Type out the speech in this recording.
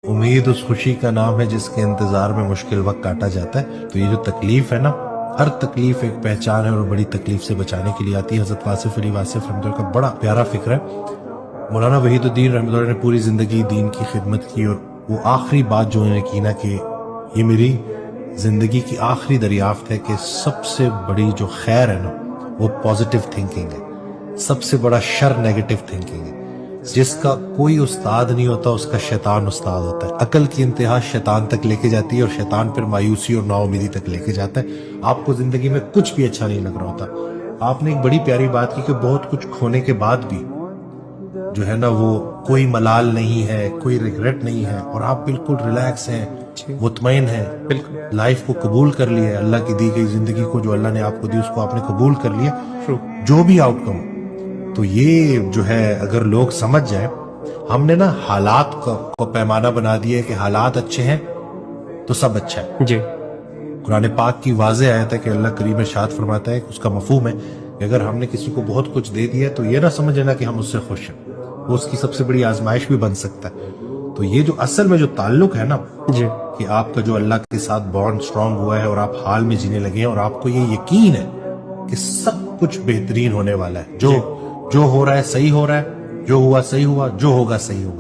امید اس خوشی کا نام ہے جس کے انتظار میں مشکل وقت کاٹا جاتا ہے۔ تو یہ جو تکلیف ہے نا، ہر تکلیف ایک پہچان ہے اور بڑی تکلیف سے بچانے کے لیے آتی ہے۔ حضرت واصف علی واصف رحمۃ اللہ کا بڑا پیارا فکر ہے۔ مولانا وحید الدین رحمۃ اللہ نے پوری زندگی دین کی خدمت کی، اور وہ آخری بات جو انہوں نے کی نا کہ یہ میری زندگی کی آخری دریافت ہے کہ سب سے بڑی جو خیر ہے نا وہ پازیٹیو تھنکنگ ہے، سب سے بڑا شر نیگیٹو تھنکنگ ہے۔ جس کا کوئی استاد نہیں ہوتا اس کا شیطان استاد ہوتا ہے۔ عقل کی انتہا شیطان تک لے کے جاتی ہے، اور شیطان پھر مایوسی اور نا امیدی تک لے کے جاتا ہے۔ آپ کو زندگی میں کچھ بھی اچھا نہیں لگ رہا ہوتا۔ آپ نے ایک بڑی پیاری بات کی کہ بہت کچھ کھونے کے بعد بھی جو ہے نا وہ کوئی ملال نہیں ہے، کوئی ریگریٹ نہیں ہے، اور آپ بالکل ریلیکس ہیں، مطمئن ہیں، بالکل لائف کو قبول کر لیا ہے۔ اللہ کی دی گئی زندگی کو جو اللہ نے آپ کو دی اس کو آپ نے قبول کر لیا، جو بھی آؤٹ کم۔ تو یہ جو ہے اگر لوگ سمجھ جائیں، ہم نے نا حالات کو پیمانہ بنا دیا ہے کہ حالات اچھے ہیں تو سب اچھا ہے۔ جی قرآن پاک کی واضح آیت ہے کہ اللہ کریم ارشاد فرماتا ہے کہ اس کا مفہوم ہے کہ اگر ہم نے کسی کو بہت کچھ دے دیا ہے تو یہ نہ سمجھنا کہ ہم اس سے خوش ہیں، وہ اس کی سب سے بڑی آزمائش بھی بن سکتا ہے۔ تو یہ جو اصل میں جو تعلق ہے نا جی کہ آپ کا جو اللہ کے ساتھ بانڈ سٹرونگ ہوا ہے اور آپ حال میں جینے لگے ہیں، اور آپ کو یہ یقین ہے کہ سب کچھ بہترین ہونے والا ہے، جو ہو رہا ہے صحیح ہو رہا ہے، جو ہوا صحیح ہوا، جو ہوگا صحیح ہوگا۔